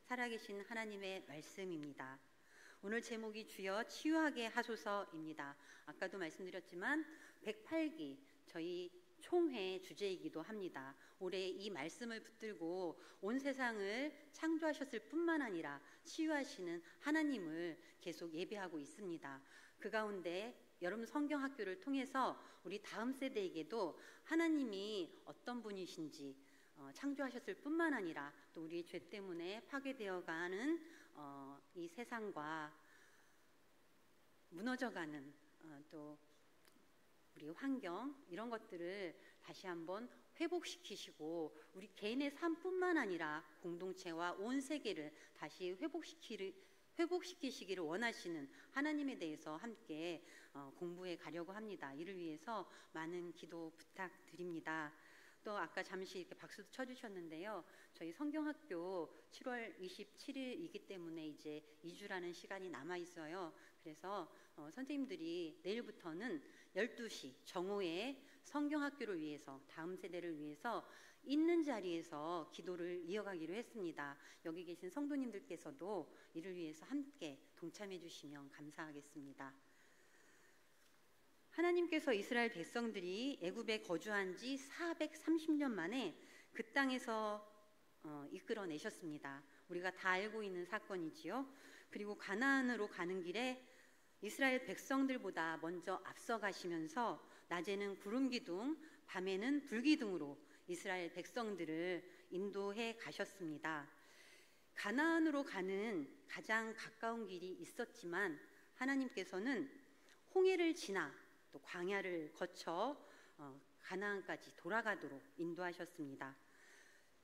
살아계신 하나님의 말씀입니다. 오늘 제목이 주여 치유하게 하소서입니다. 아까도 말씀드렸지만 108기 저희 총회 주제이기도 합니다. 올해 이 말씀을 붙들고 온 세상을 창조하셨을 뿐만 아니라 치유하시는 하나님을 계속 예배하고 있습니다. 그 가운데 여러분 성경학교를 통해서 우리 다음 세대에게도 하나님이 어떤 분이신지 창조하셨을 뿐만 아니라 또 우리의 죄 때문에 파괴되어가는 이 세상과 무너져가는 또 우리 환경 이런 것들을 다시 한번 회복시키시고 우리 개인의 삶뿐만 아니라 공동체와 온 세계를 다시 회복시키시기를 원하시는 하나님에 대해서 함께 공부해 가려고 합니다. 이를 위해서 많은 기도 부탁드립니다. 또 아까 잠시 이렇게 박수도 쳐주셨는데요. 저희 성경학교 7월 27일이기 때문에 이제 2주라는 시간이 남아 있어요. 그래서 선생님들이 내일부터는 12시 정오에 성경학교를 위해서 다음 세대를 위해서 있는 자리에서 기도를 이어가기로 했습니다. 여기 계신 성도님들께서도 이를 위해서 함께 동참해 주시면 감사하겠습니다. 하나님께서 이스라엘 백성들이 애굽에 거주한 지 430년 만에 그 땅에서 이끌어내셨습니다. 우리가 다 알고 있는 사건이지요. 그리고 가나안으로 가는 길에 이스라엘 백성들보다 먼저 앞서가시면서 낮에는 구름 기둥, 밤에는 불 기둥으로 이스라엘 백성들을 인도해 가셨습니다. 가나안으로 가는 가장 가까운 길이 있었지만 하나님께서는 홍해를 지나 또 광야를 거쳐 가나안까지 돌아가도록 인도하셨습니다.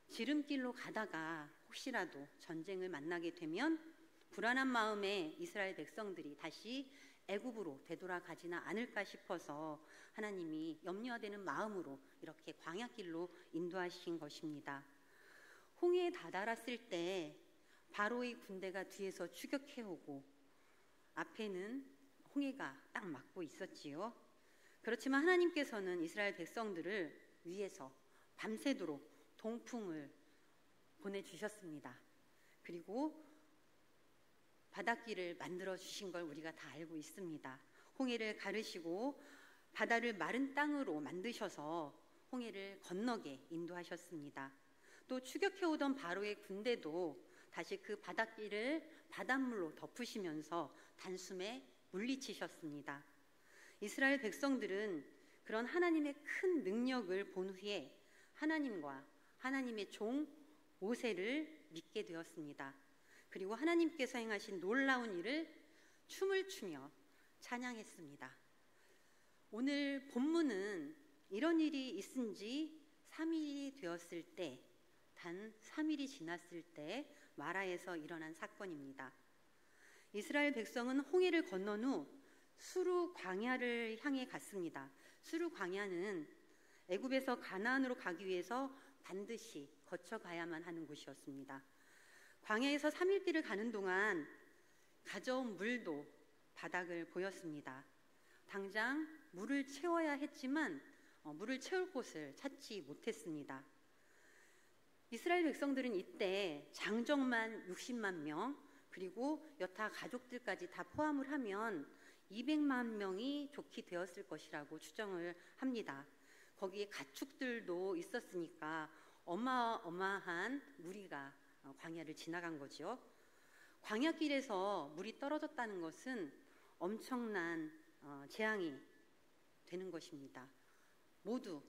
지름길로 가다가 혹시라도 전쟁을 만나게 되면 불안한 마음에 이스라엘 백성들이 다시 애굽으로 되돌아가지는 않을까 싶어서 하나님이 염려되는 마음으로 이렇게 광야길로 인도하신 것입니다. 홍해에 다다랐을 때 바로의 군대가 뒤에서 추격해오고 앞에는 홍해가 딱 막고 있었지요. 그렇지만 하나님께서는 이스라엘 백성들을 위해서 밤새도록 동풍을 보내주셨습니다. 그리고 바닷길을 만들어 주신 걸 우리가 다 알고 있습니다. 홍해를 가르시고 바다를 마른 땅으로 만드셔서 홍해를 건너게 인도하셨습니다. 또 추격해오던 바로의 군대도 다시 그 바닷길을 바닷물로 덮으시면서 단숨에 물리치셨습니다. 이스라엘 백성들은 그런 하나님의 큰 능력을 본 후에 하나님과 하나님의 종 모세를 믿게 되었습니다. 그리고 하나님께서 행하신 놀라운 일을 춤을 추며 찬양했습니다. 오늘 본문은 이런 일이 있은 지 3일이 되었을 때, 단 3일이 지났을 때 마라에서 일어난 사건입니다. 이스라엘 백성은 홍해를 건넌 후 수르 광야를 향해 갔습니다. 수르 광야는 애굽에서 가나안으로 가기 위해서 반드시 거쳐가야만 하는 곳이었습니다. 광야에서 3일길을 가는 동안 가져온 물도 바닥을 보였습니다. 당장 물을 채워야 했지만 물을 채울 곳을 찾지 못했습니다. 이스라엘 백성들은 이때 장정만 60만 명 그리고 여타 가족들까지 다 포함을 하면 200만 명이 좋게 되었을 것이라고 추정을 합니다. 거기에 가축들도 있었으니까 어마어마한 무리가 광야를 지나간 거죠. 광야길에서 물이 떨어졌다는 것은 엄청난 재앙이 되는 것입니다. 모두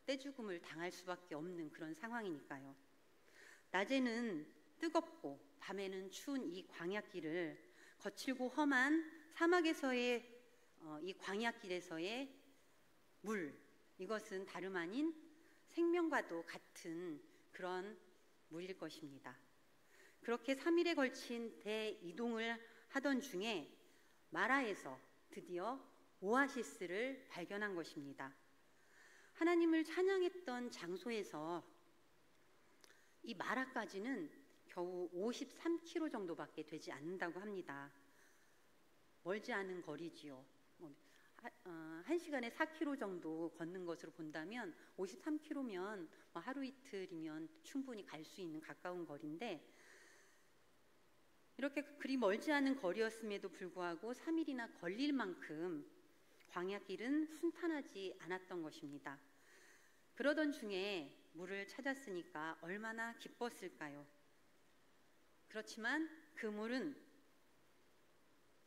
떼죽음을 당할 수밖에 없는 그런 상황이니까요. 낮에는 뜨겁고 밤에는 추운 이 광야길을 거칠고 험한 사막에서의 이 광야길에서의 물, 이것은 다름 아닌 생명과도 같은 그런 물일 것입니다. 그렇게 3일에 걸친 대이동을 하던 중에 마라에서 드디어 오아시스를 발견한 것입니다. 하나님을 찬양했던 장소에서 이 마라까지는 겨우 53km 정도밖에 되지 않는다고 합니다. 멀지 않은 거리지요. 1시간에 4km 정도 걷는 것으로 본다면 53km면 하루 이틀이면 충분히 갈 수 있는 가까운 거리인데 이렇게 그리 멀지 않은 거리였음에도 불구하고 3일이나 걸릴 만큼 광야길은 순탄하지 않았던 것입니다. 그러던 중에 물을 찾았으니까 얼마나 기뻤을까요? 그렇지만 그 물은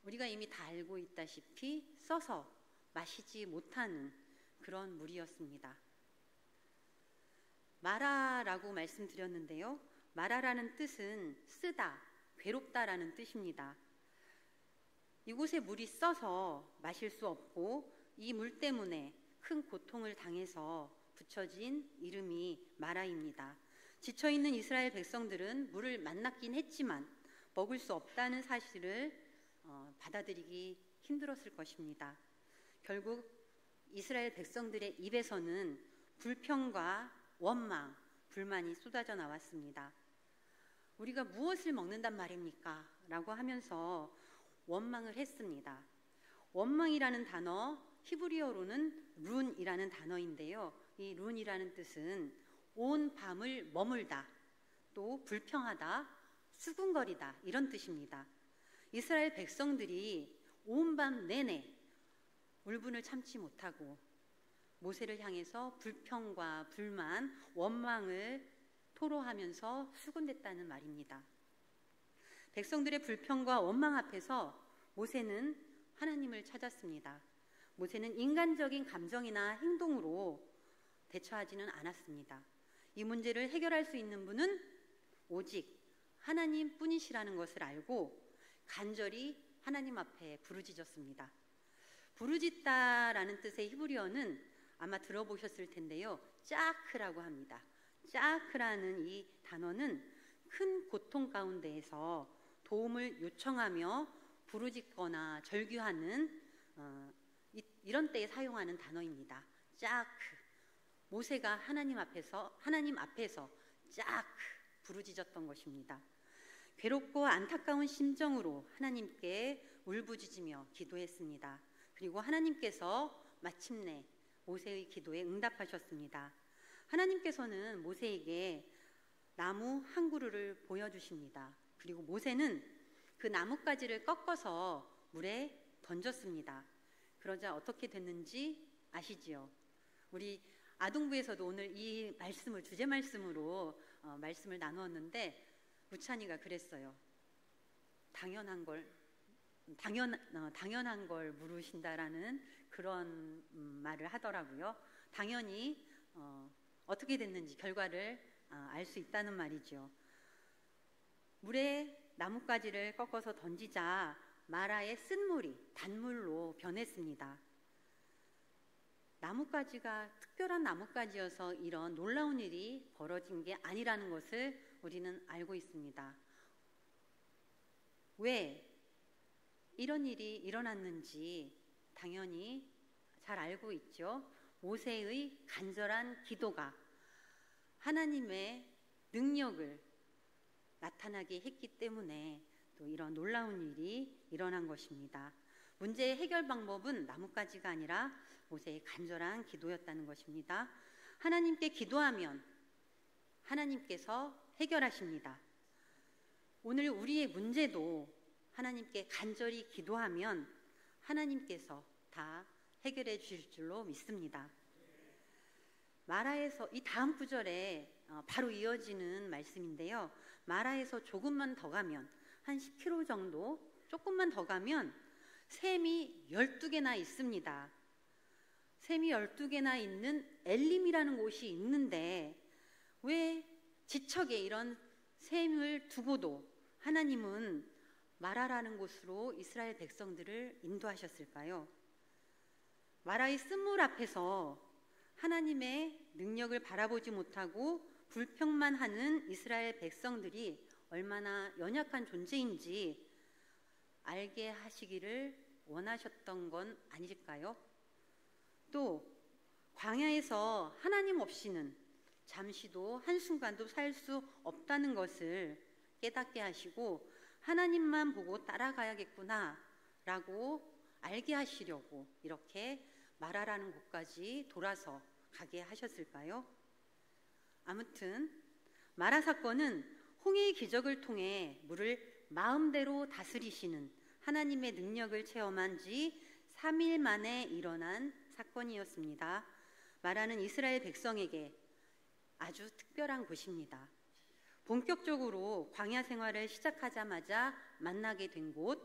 우리가 이미 다 알고 있다시피 써서 마시지 못하는 그런 물이었습니다. 마라라고 말씀드렸는데요. 마라라는 뜻은 쓰다, 괴롭다라는 뜻입니다. 이곳에 물이 써서 마실 수 없고 이 물 때문에 큰 고통을 당해서 붙여진 이름이 마라입니다. 지쳐있는 이스라엘 백성들은 물을 만났긴 했지만 먹을 수 없다는 사실을 받아들이기 힘들었을 것입니다. 결국 이스라엘 백성들의 입에서는 불평과 원망, 불만이 쏟아져 나왔습니다. 우리가 무엇을 먹는단 말입니까? 라고 하면서 원망을 했습니다. 원망이라는 단어, 히브리어로는 룬이라는 단어인데요. 이 룬이라는 뜻은 온 밤을 머물다, 또 불평하다, 수군거리다 이런 뜻입니다. 이스라엘 백성들이 온 밤 내내 울분을 참지 못하고 모세를 향해서 불평과 불만, 원망을 토로하면서 수군댔다는 말입니다. 백성들의 불평과 원망 앞에서 모세는 하나님을 찾았습니다. 모세는 인간적인 감정이나 행동으로 대처하지는 않았습니다. 이 문제를 해결할 수 있는 분은 오직 하나님 뿐이시라는 것을 알고 간절히 하나님 앞에 부르짖었습니다. 부르짖다라는 뜻의 히브리어는 아마 들어보셨을 텐데요. 짜크라고 합니다. 짜크라는 이 단어는 큰 고통 가운데에서 도움을 요청하며 부르짖거나 절규하는 이런 때에 사용하는 단어입니다. 짜크. 모세가 하나님 앞에서 짜크 부르짖었던 것입니다. 괴롭고 안타까운 심정으로 하나님께 울부짖으며 기도했습니다. 그리고 하나님께서 마침내 모세의 기도에 응답하셨습니다. 하나님께서는 모세에게 나무 한 그루를 보여주십니다. 그리고 모세는 그 나뭇가지를 꺾어서 물에 던졌습니다. 그러자 어떻게 됐는지 아시지요? 우리 아동부에서도 오늘 이 말씀을 주제 말씀으로 말씀을 나누었는데 우찬이가 그랬어요. 당연한 걸 물으신다라는 그런 말을 하더라고요. 당연히 어떻게 됐는지 결과를 알 수 있다는 말이죠. 물에 나뭇가지를 꺾어서 던지자 마라의 쓴물이 단물로 변했습니다. 나뭇가지가 특별한 나뭇가지여서 이런 놀라운 일이 벌어진 게 아니라는 것을 우리는 알고 있습니다. 왜 이런 일이 일어났는지 당연히 잘 알고 있죠. 모세의 간절한 기도가 하나님의 능력을 나타나게 했기 때문에 또 이런 놀라운 일이 일어난 것입니다. 문제의 해결 방법은 나뭇가지가 아니라 모세의 간절한 기도였다는 것입니다. 하나님께 기도하면 하나님께서 해결하십니다. 오늘 우리의 문제도 하나님께 간절히 기도하면 하나님께서 다 해결해 주실 줄로 믿습니다. 마라에서 이 다음 구절에 바로 이어지는 말씀인데요. 마라에서 조금만 더 가면 한 10km 정도 조금만 더 가면 샘이 12개나 있습니다. 샘이 12개나 있는 엘림이라는 곳이 있는데 왜 지척에 이런 샘을 두고도 하나님은 마라라는 곳으로 이스라엘 백성들을 인도하셨을까요? 마라의 쓴물 앞에서 하나님의 능력을 바라보지 못하고 불평만 하는 이스라엘 백성들이 얼마나 연약한 존재인지 알게 하시기를 원하셨던 건 아닐까요? 또 광야에서 하나님 없이는 잠시도 한순간도 살 수 없다는 것을 깨닫게 하시고 하나님만 보고 따라가야겠구나 라고 알게 하시려고 이렇게 마라라는 곳까지 돌아서 가게 하셨을까요? 아무튼 마라 사건은 홍해의 기적을 통해 물을 마음대로 다스리시는 하나님의 능력을 체험한 지 3일 만에 일어난 사건이었습니다. 말하는 이스라엘 백성에게 아주 특별한 곳입니다. 본격적으로 광야 생활을 시작하자마자 만나게 된 곳,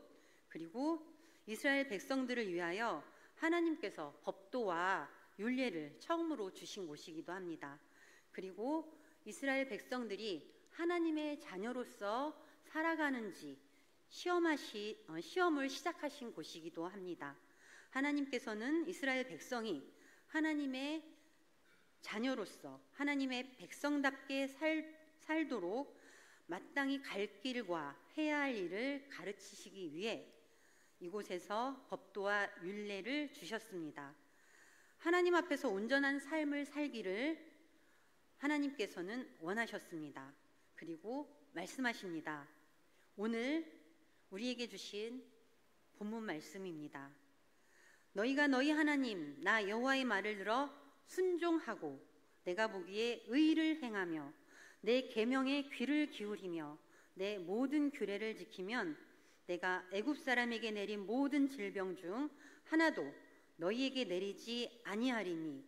그리고 이스라엘 백성들을 위하여 하나님께서 법도와 율례를 처음으로 주신 곳이기도 합니다. 그리고 이스라엘 백성들이 하나님의 자녀로서 살아가는지 시험을 시작하신 곳이기도 합니다. 하나님께서는 이스라엘 백성이 하나님의 자녀로서 하나님의 백성답게 살도록 마땅히 갈 길과 해야 할 일을 가르치시기 위해 이곳에서 법도와 율례를 주셨습니다. 하나님 앞에서 온전한 삶을 살기를 하나님께서는 원하셨습니다. 그리고 말씀하십니다. 오늘 우리에게 주신 본문 말씀입니다. 너희가 너희 하나님 나 여호와의 말을 들어 순종하고 내가 보기에 의를 행하며 내 계명에 귀를 기울이며 내 모든 규례를 지키면 내가 애굽 사람에게 내린 모든 질병 중 하나도 너희에게 내리지 아니하리니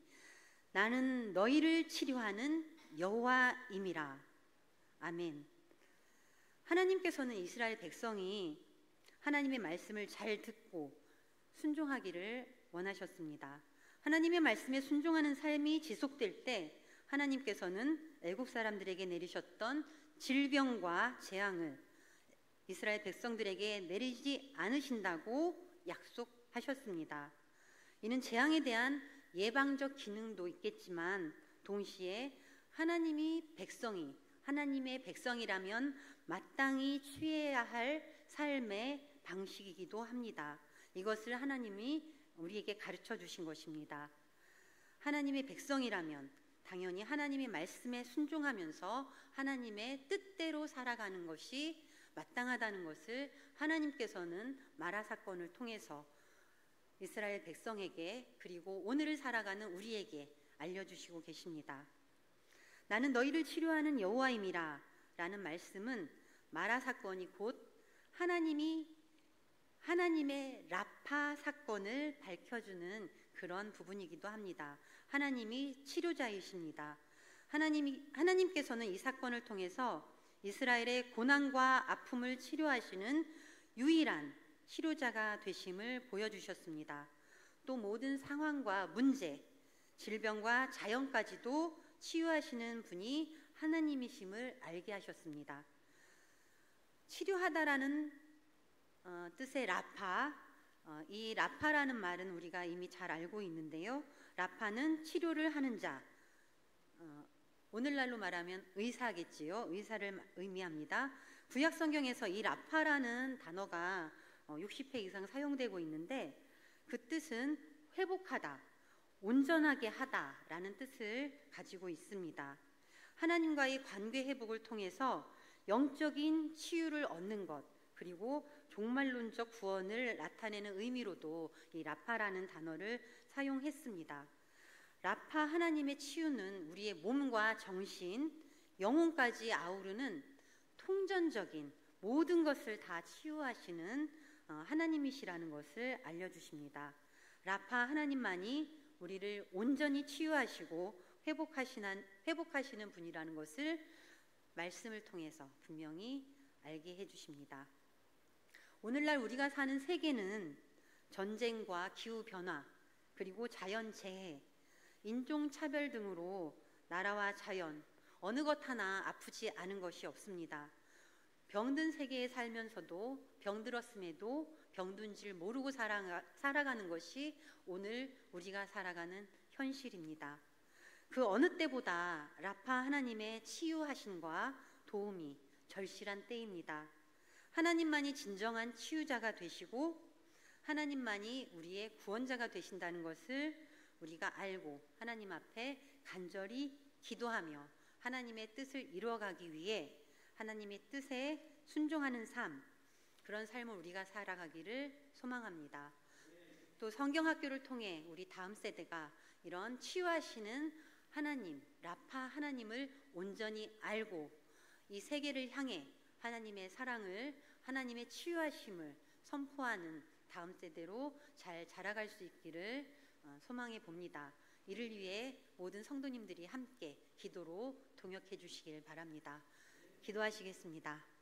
나는 너희를 치료하는 여호와임이라. 아멘. 하나님께서는 이스라엘 백성이 하나님의 말씀을 잘 듣고 순종하기를 원하셨습니다. 하나님의 말씀에 순종하는 삶이 지속될 때 하나님께서는 애국 사람들에게 내리셨던 질병과 재앙을 이스라엘 백성들에게 내리지 않으신다고 약속하셨습니다. 이는 재앙에 대한 예방적 기능도 있겠지만 동시에 하나님의 백성이라면 마땅히 취해야 할 삶의 방식이기도 합니다. 이것을 하나님이 우리에게 가르쳐 주신 것입니다. 하나님의 백성이라면 당연히 하나님의 말씀에 순종하면서 하나님의 뜻대로 살아가는 것이 마땅하다는 것을 하나님께서는 마라 사건을 통해서 이스라엘 백성에게 그리고 오늘을 살아가는 우리에게 알려주시고 계십니다. 나는 너희를 치료하는 여호와임이라 라는 말씀은 마라 사건이 곧 하나님의 라파 사건을 밝혀주는 그런 부분이기도 합니다. 하나님이 치료자이십니다. 하나님께서는 이 사건을 통해서 이스라엘의 고난과 아픔을 치료하시는 유일한 치료자가 되심을 보여주셨습니다. 또 모든 상황과 문제, 질병과 자연까지도 치유하시는 분이 하나님이심을 알게 하셨습니다. 치료하다라는 뜻의 라파, 이 라파라는 말은 우리가 이미 잘 알고 있는데요. 라파는 치료를 하는 자, 오늘날로 말하면 의사겠지요. 의사를 의미합니다. 구약 성경에서 이 라파라는 단어가 60회 이상 사용되고 있는데 그 뜻은 회복하다, 온전하게 하다라는 뜻을 가지고 있습니다. 하나님과의 관계 회복을 통해서 영적인 치유를 얻는 것, 그리고 종말론적 구원을 나타내는 의미로도 이 라파라는 단어를 사용했습니다. 라파 하나님의 치유는 우리의 몸과 정신, 영혼까지 아우르는 통전적인 모든 것을 다 치유하시는 하나님이시라는 것을 알려주십니다. 라파 하나님만이 우리를 온전히 치유하시고 회복하시는 분이라는 것을 말씀을 통해서 분명히 알게 해주십니다. 오늘날 우리가 사는 세계는 전쟁과 기후변화, 그리고 자연재해, 인종차별 등으로 나라와 자연, 어느 것 하나 아프지 않은 것이 없습니다. 병든 세계에 살면서도 병들었음에도 병든 줄 모르고 살아가는 것이 오늘 우리가 살아가는 현실입니다. 그 어느 때보다 라파 하나님의 치유하심과 도움이 절실한 때입니다. 하나님만이 진정한 치유자가 되시고 하나님만이 우리의 구원자가 되신다는 것을 우리가 알고 하나님 앞에 간절히 기도하며 하나님의 뜻을 이루어가기 위해 하나님의 뜻에 순종하는 삶, 그런 삶을 우리가 살아가기를 소망합니다. 또 성경학교를 통해 우리 다음 세대가 이런 치유하시는 하나님, 라파 하나님을 온전히 알고 이 세계를 향해 하나님의 사랑을, 하나님의 치유하심을 선포하는 다음 세대로 잘 자라갈 수 있기를 소망해 봅니다. 이를 위해 모든 성도님들이 함께 기도로 동역해 주시길 바랍니다. 기도하시겠습니다.